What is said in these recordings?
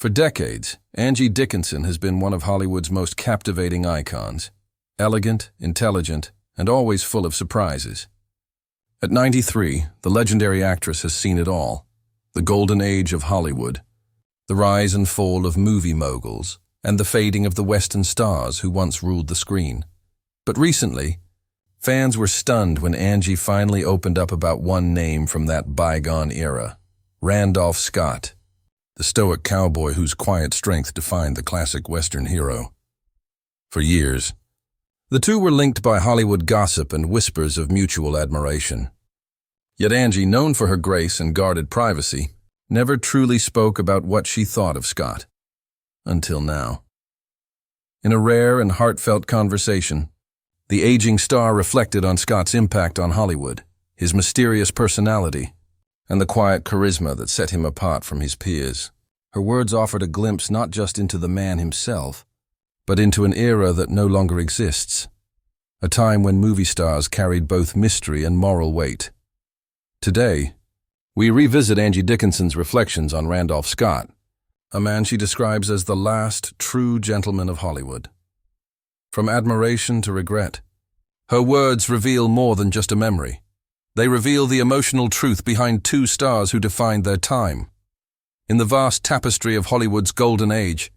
For decades, Angie Dickinson has been one of Hollywood's most captivating icons. Elegant, intelligent, and always full of surprises. At 93, the legendary actress has seen it all. The golden age of Hollywood, the rise and fall of movie moguls, and the fading of the Western stars who once ruled the screen. But recently, fans were stunned when Angie finally opened up about one name from that bygone era, Randolph Scott, the stoic cowboy whose quiet strength defined the classic Western hero. For years, the two were linked by Hollywood gossip and whispers of mutual admiration. Yet Angie, known for her grace and guarded privacy, never truly spoke about what she thought of Scott. Until now. In a rare and heartfelt conversation, the aging star reflected on Scott's impact on Hollywood, his mysterious personality, and the quiet charisma that set him apart from his peers. Her words offered a glimpse not just into the man himself, but into an era that no longer exists, a time when movie stars carried both mystery and moral weight. Today, we revisit Angie Dickinson's reflections on Randolph Scott, a man she describes as the last true gentleman of Hollywood. From admiration to regret, her words reveal more than just a memory. They reveal the emotional truth behind two stars who defined their time. In the vast tapestry of Hollywood's golden age,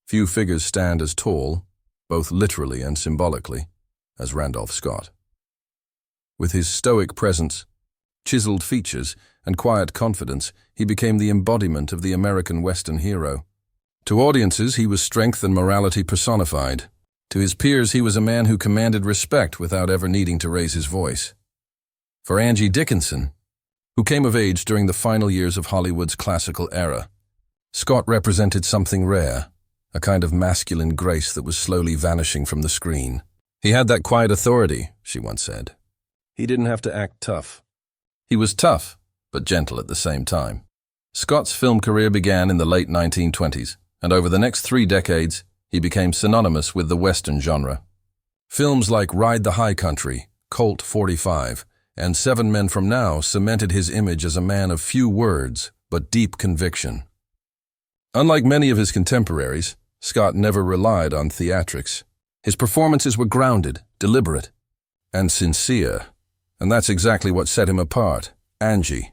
few figures stand as tall, both literally and symbolically, as Randolph Scott. With his stoic presence, chiseled features, and quiet confidence, he became the embodiment of the American Western hero. To audiences, he was strength and morality personified. To his peers, he was a man who commanded respect without ever needing to raise his voice. For Angie Dickinson, who came of age during the final years of Hollywood's classical era, Scott represented something rare, a kind of masculine grace that was slowly vanishing from the screen. He had that quiet authority, she once said. He didn't have to act tough. He was tough, but gentle at the same time. Scott's film career began in the late 1920s, and over the next 3 decades, he became synonymous with the Western genre. Films like Ride the High Country, Colt 45, and 7 Men from Now cemented his image as a man of few words, but deep conviction. Unlike many of his contemporaries, Scott never relied on theatrics. His performances were grounded, deliberate, and sincere. And that's exactly what set him apart, Angie,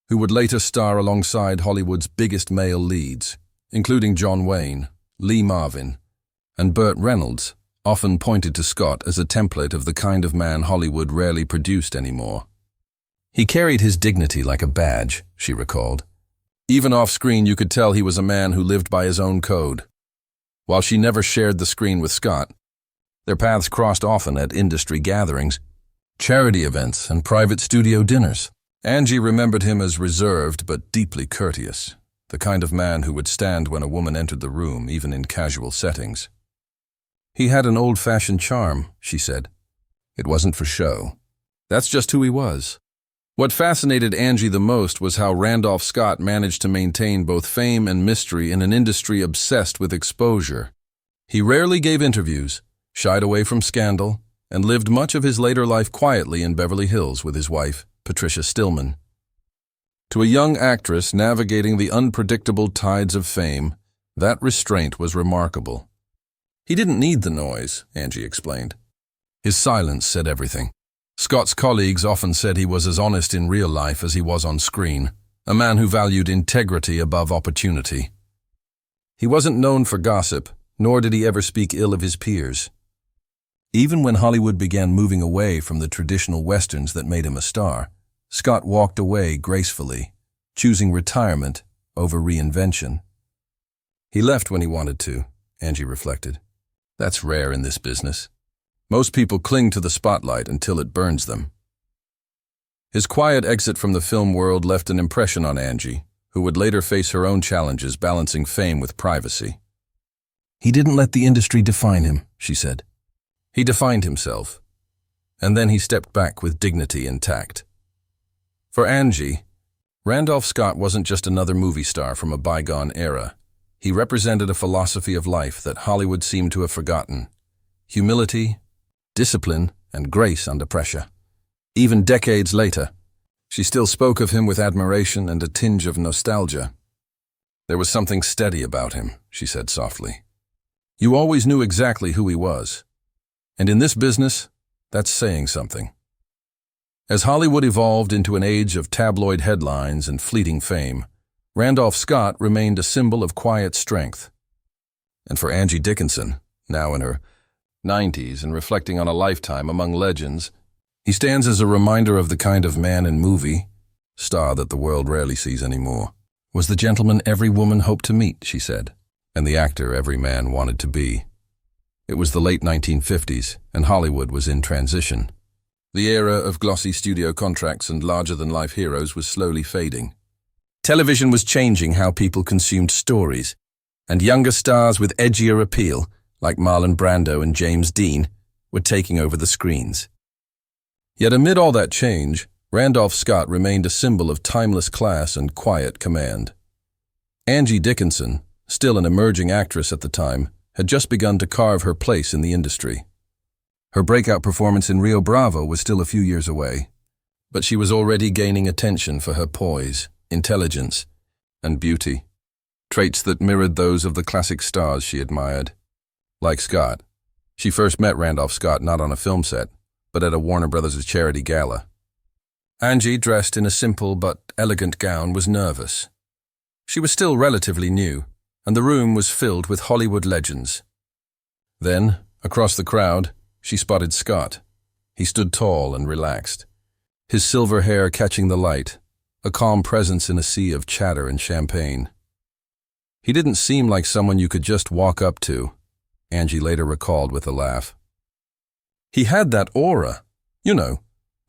who would later star alongside Hollywood's biggest male leads, including John Wayne, Lee Marvin, and Burt Reynolds, often pointed to Scott as a template of the kind of man Hollywood rarely produced anymore. He carried his dignity like a badge, she recalled. Even off-screen, you could tell he was a man who lived by his own code. While she never shared the screen with Scott, their paths crossed often at industry gatherings, charity events, and private studio dinners. Angie remembered him as reserved but deeply courteous, the kind of man who would stand when a woman entered the room, even in casual settings. He had an old-fashioned charm, she said. It wasn't for show. That's just who he was. What fascinated Angie the most was how Randolph Scott managed to maintain both fame and mystery in an industry obsessed with exposure. He rarely gave interviews, shied away from scandal, and lived much of his later life quietly in Beverly Hills with his wife, Patricia Stillman. To a young actress navigating the unpredictable tides of fame, that restraint was remarkable. He didn't need the noise, Angie explained. His silence said everything. Scott's colleagues often said he was as honest in real life as he was on screen, a man who valued integrity above opportunity. He wasn't known for gossip, nor did he ever speak ill of his peers. Even when Hollywood began moving away from the traditional westerns that made him a star, Scott walked away gracefully, choosing retirement over reinvention. He left when he wanted to, Angie reflected. That's rare in this business. Most people cling to the spotlight until it burns them. His quiet exit from the film world left an impression on Angie, who would later face her own challenges balancing fame with privacy. He didn't let the industry define him, she said. He defined himself, and then he stepped back with dignity intact. For Angie, Randolph Scott wasn't just another movie star from a bygone era. He represented a philosophy of life that Hollywood seemed to have forgotten: humility, discipline, and grace under pressure. Even decades later, she still spoke of him with admiration and a tinge of nostalgia. There was something steady about him, she said softly. You always knew exactly who he was. And in this business, that's saying something. As Hollywood evolved into an age of tabloid headlines and fleeting fame, Randolph Scott remained a symbol of quiet strength. And for Angie Dickinson, now in her 90s and reflecting on a lifetime among legends, he stands as a reminder of the kind of man and movie star that the world rarely sees anymore. Was the gentleman every woman hoped to meet, she said, and the actor every man wanted to be. It was the late 1950s, and Hollywood was in transition. The era of glossy studio contracts and larger-than-life heroes was slowly fading. Television was changing how people consumed stories, and younger stars with edgier appeal, like Marlon Brando and James Dean, were taking over the screens. Yet amid all that change, Randolph Scott remained a symbol of timeless class and quiet command. Angie Dickinson, still an emerging actress at the time, had just begun to carve her place in the industry. Her breakout performance in Rio Bravo was still a few years away, but she was already gaining attention for her poise, intelligence, and beauty, traits that mirrored those of the classic stars she admired. Like Scott, she first met Randolph Scott not on a film set, but at a Warner Brothers charity gala. Angie, dressed in a simple but elegant gown, was nervous. She was still relatively new, and the room was filled with Hollywood legends. Then, across the crowd, she spotted Scott. He stood tall and relaxed, his silver hair catching the light, a calm presence in a sea of chatter and champagne. He didn't seem like someone you could just walk up to, Angie later recalled with a laugh. He had that aura, you know,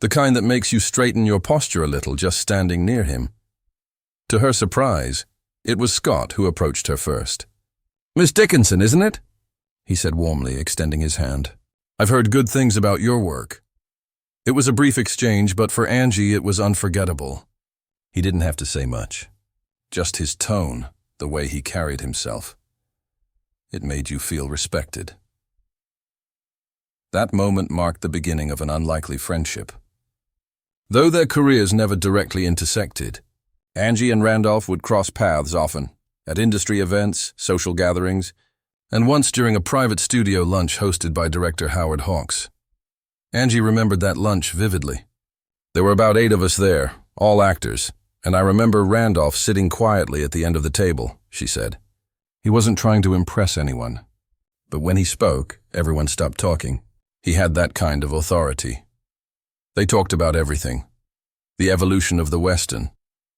the kind that makes you straighten your posture a little just standing near him. To her surprise, it was Scott who approached her first. "Miss Dickinson, isn't it?" he said warmly, extending his hand. "I've heard good things about your work." It was a brief exchange, but for Angie it was unforgettable. He didn't have to say much. Just his tone, the way he carried himself. It made you feel respected. That moment marked the beginning of an unlikely friendship. Though their careers never directly intersected, Angie and Randolph would cross paths often, at industry events, social gatherings, and once during a private studio lunch hosted by director Howard Hawks. Angie remembered that lunch vividly. There were about 8 of us there, all actors, and I remember Randolph sitting quietly at the end of the table, she said. He wasn't trying to impress anyone, but when he spoke, everyone stopped talking. He had that kind of authority. They talked about everything. The evolution of the Western,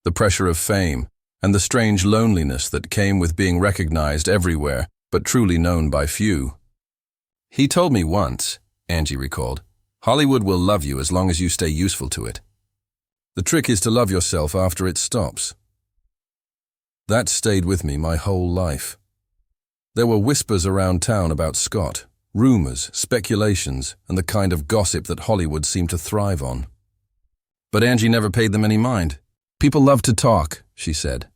the pressure of fame, and the strange loneliness that came with being recognized everywhere, but truly known by few. He told me once, Angie recalled, Hollywood will love you as long as you stay useful to it. The trick is to love yourself after it stops. That stayed with me my whole life. There were whispers around town about Scott, rumors, speculations, and the kind of gossip that Hollywood seemed to thrive on. But Angie never paid them any mind. People love to talk, she said.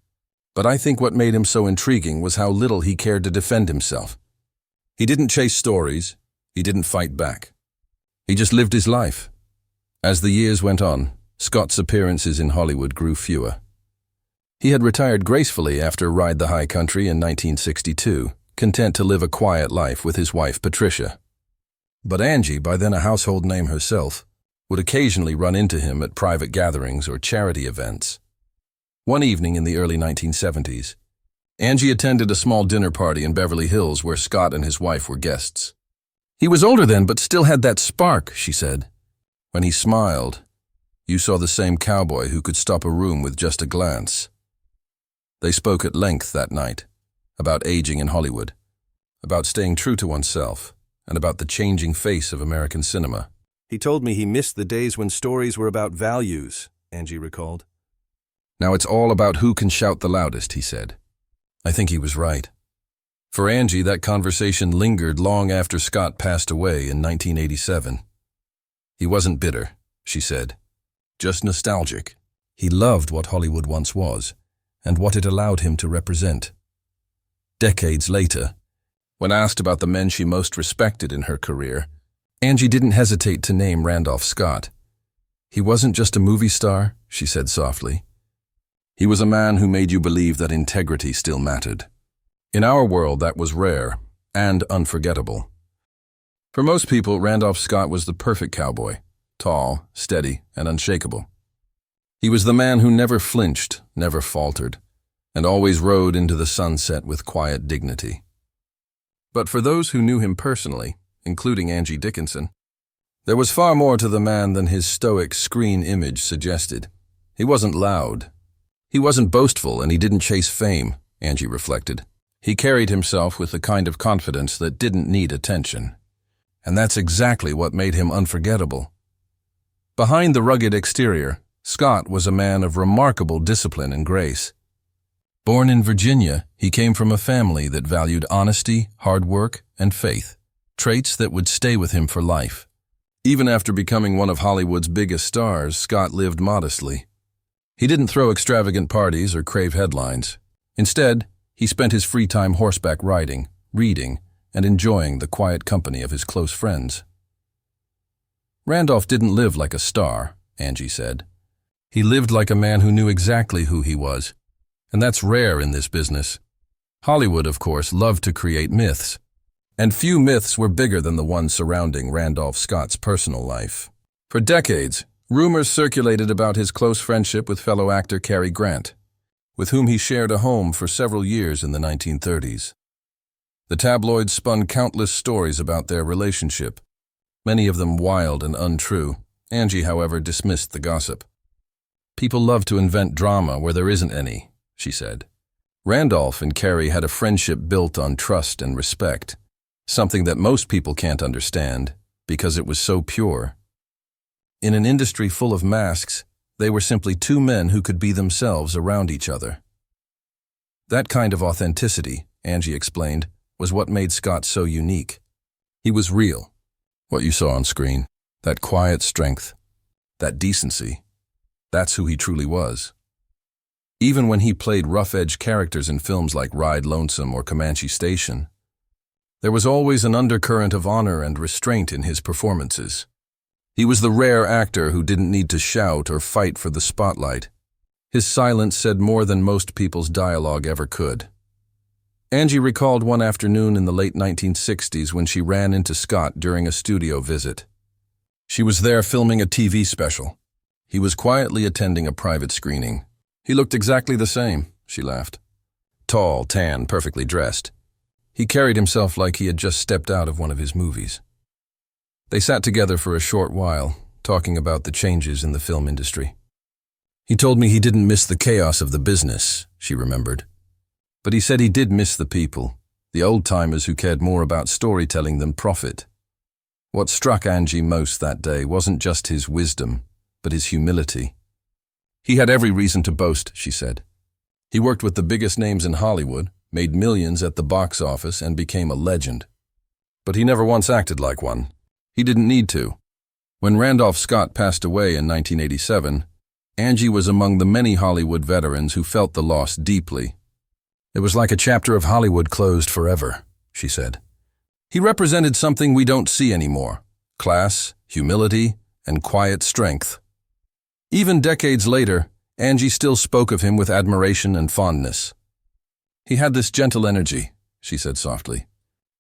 But I think what made him so intriguing was how little he cared to defend himself. He didn't chase stories. He didn't fight back. He just lived his life. As the years went on, Scott's appearances in Hollywood grew fewer. He had retired gracefully after Ride the High Country in 1962, content to live a quiet life with his wife Patricia. But Angie, by then a household name herself, would occasionally run into him at private gatherings or charity events. One evening in the early 1970s, Angie attended a small dinner party in Beverly Hills where Scott and his wife were guests. He was older then, but still had that spark, she said. When he smiled, you saw the same cowboy who could stop a room with just a glance. They spoke at length that night, about aging in Hollywood, about staying true to oneself, and about the changing face of American cinema. He told me he missed the days when stories were about values, Angie recalled. Now it's all about who can shout the loudest, he said. I think he was right. For Angie, that conversation lingered long after Scott passed away in 1987. He wasn't bitter, she said, just nostalgic. He loved what Hollywood once was, and what it allowed him to represent. Decades later, when asked about the men she most respected in her career, Angie didn't hesitate to name Randolph Scott. He wasn't just a movie star, she said softly. He was a man who made you believe that integrity still mattered. In our world, that was rare and unforgettable. For most people, Randolph Scott was the perfect cowboy, tall, steady, and unshakable. He was the man who never flinched, never faltered, and always rode into the sunset with quiet dignity. But for those who knew him personally, including Angie Dickinson, there was far more to the man than his stoic screen image suggested. He wasn't loud. He wasn't boastful, and he didn't chase fame, Angie reflected. He carried himself with the kind of confidence that didn't need attention. And that's exactly what made him unforgettable. Behind the rugged exterior, Scott was a man of remarkable discipline and grace. Born in Virginia, he came from a family that valued honesty, hard work, and faith, traits that would stay with him for life. Even after becoming one of Hollywood's biggest stars, Scott lived modestly. He didn't throw extravagant parties or crave headlines. Instead, he spent his free time horseback riding, reading, and enjoying the quiet company of his close friends. Randolph didn't live like a star, Angie said. He lived like a man who knew exactly who he was, and that's rare in this business. Hollywood, of course, loved to create myths, and few myths were bigger than the ones surrounding Randolph Scott's personal life. For decades, rumors circulated about his close friendship with fellow actor Cary Grant, with whom he shared a home for several years in the 1930s. The tabloids spun countless stories about their relationship, many of them wild and untrue. Angie, however, dismissed the gossip. People love to invent drama where there isn't any, she said. Randolph and Cary had a friendship built on trust and respect, something that most people can't understand because it was so pure. In an industry full of masks, they were simply two men who could be themselves around each other. That kind of authenticity, Angie explained, was what made Scott so unique. He was real. What you saw on screen, that quiet strength, that decency, that's who he truly was. Even when he played rough-edge characters in films like Ride Lonesome or Comanche Station, there was always an undercurrent of honor and restraint in his performances. He was the rare actor who didn't need to shout or fight for the spotlight. His silence said more than most people's dialogue ever could. Angie recalled one afternoon in the late 1960s when she ran into Scott during a studio visit. She was there filming a TV special. He was quietly attending a private screening. He looked exactly the same, she laughed. Tall, tan, perfectly dressed. He carried himself like he had just stepped out of one of his movies. They sat together for a short while, talking about the changes in the film industry. He told me he didn't miss the chaos of the business, she remembered. But he said he did miss the people, the old-timers who cared more about storytelling than profit. What struck Angie most that day wasn't just his wisdom, but his humility. He had every reason to boast, she said. He worked with the biggest names in Hollywood, made millions at the box office, and became a legend. But he never once acted like one. He didn't need to. When Randolph Scott passed away in 1987, Angie was among the many Hollywood veterans who felt the loss deeply. It was like a chapter of Hollywood closed forever, she said. He represented something we don't see anymore: class, humility, and quiet strength. Even decades later, Angie still spoke of him with admiration and fondness. He had this gentle energy, she said softly,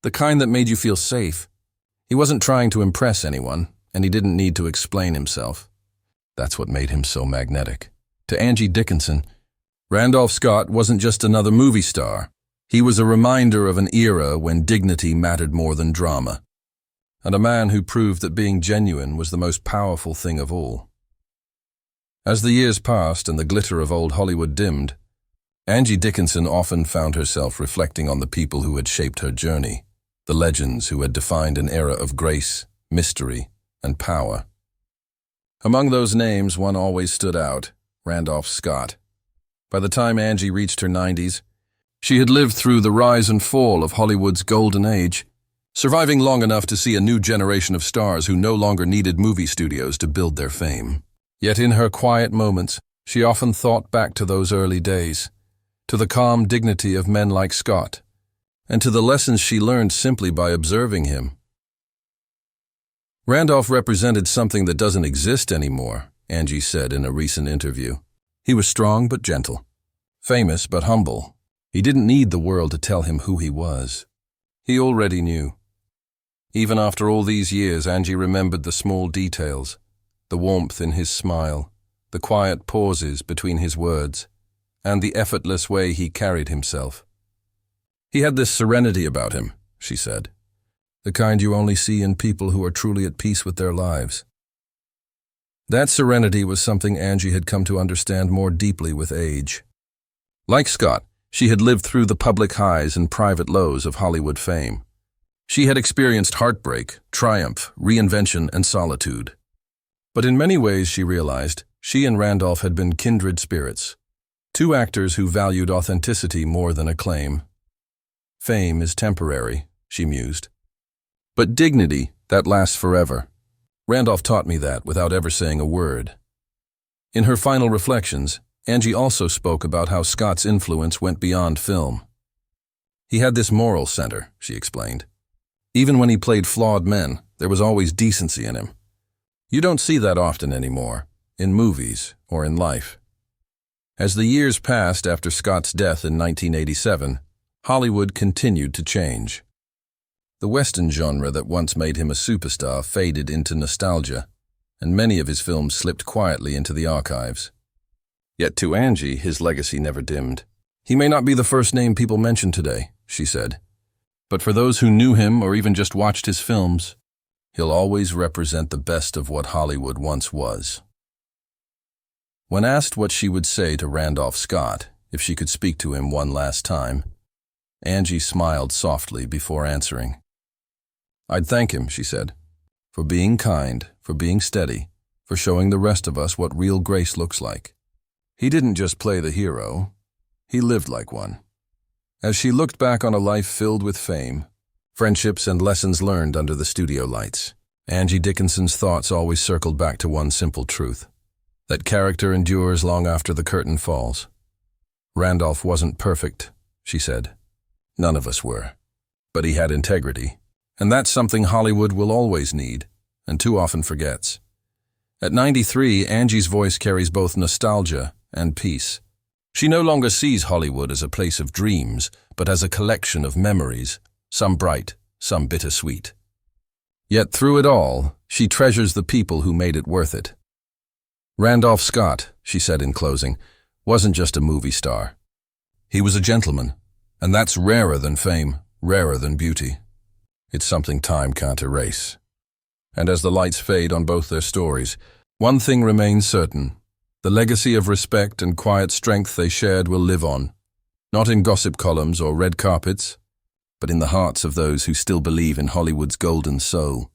the kind that made you feel safe. He wasn't trying to impress anyone, and he didn't need to explain himself. That's what made him so magnetic. To Angie Dickinson, Randolph Scott wasn't just another movie star. He was a reminder of an era when dignity mattered more than drama, and a man who proved that being genuine was the most powerful thing of all. As the years passed and the glitter of old Hollywood dimmed, Angie Dickinson often found herself reflecting on the people who had shaped her journey, the legends who had defined an era of grace, mystery, and power. Among those names, one always stood out: Randolph Scott. By the time Angie reached her 90s, she had lived through the rise and fall of Hollywood's golden age, surviving long enough to see a new generation of stars who no longer needed movie studios to build their fame. Yet in her quiet moments, she often thought back to those early days, to the calm dignity of men like Scott, and to the lessons she learned simply by observing him. Randolph represented something that doesn't exist anymore, Angie said in a recent interview. He was strong but gentle, famous but humble. He didn't need the world to tell him who he was. He already knew. Even after all these years, Angie remembered the small details, the warmth in his smile, the quiet pauses between his words, and the effortless way he carried himself. He had this serenity about him, she said, the kind you only see in people who are truly at peace with their lives. That serenity was something Angie had come to understand more deeply with age. Like Scott, she had lived through the public highs and private lows of Hollywood fame. She had experienced heartbreak, triumph, reinvention, and solitude. But in many ways, she realized, she and Randolph had been kindred spirits, two actors who valued authenticity more than acclaim. Fame is temporary, she mused. But dignity, that lasts forever. Randolph taught me that without ever saying a word. In her final reflections, Angie also spoke about how Scott's influence went beyond film. He had this moral center, she explained. Even when he played flawed men, there was always decency in him. You don't see that often anymore, in movies or in life. As the years passed after Scott's death in 1987, Hollywood continued to change. The Western genre that once made him a superstar faded into nostalgia, and many of his films slipped quietly into the archives. Yet to Angie, his legacy never dimmed. He may not be the first name people mention today, she said, but for those who knew him or even just watched his films, he'll always represent the best of what Hollywood once was. When asked what she would say to Randolph Scott if she could speak to him one last time, Angie smiled softly before answering. I'd thank him, she said, for being kind, for being steady, for showing the rest of us what real grace looks like. He didn't just play the hero, he lived like one. As she looked back on a life filled with fame, friendships and lessons learned under the studio lights, Angie Dickinson's thoughts always circled back to one simple truth, that character endures long after the curtain falls. Randolph wasn't perfect, she said. None of us were. But he had integrity. And that's something Hollywood will always need, and too often forgets. At 93, Angie's voice carries both nostalgia and peace. She no longer sees Hollywood as a place of dreams, but as a collection of memories, some bright, some bittersweet. Yet through it all, she treasures the people who made it worth it. Randolph Scott, she said in closing, wasn't just a movie star. He was a gentleman, and that's rarer than fame, rarer than beauty. It's something time can't erase. And as the lights fade on both their stories, one thing remains certain. The legacy of respect and quiet strength they shared will live on, not in gossip columns or red carpets, but in the hearts of those who still believe in Hollywood's golden soul.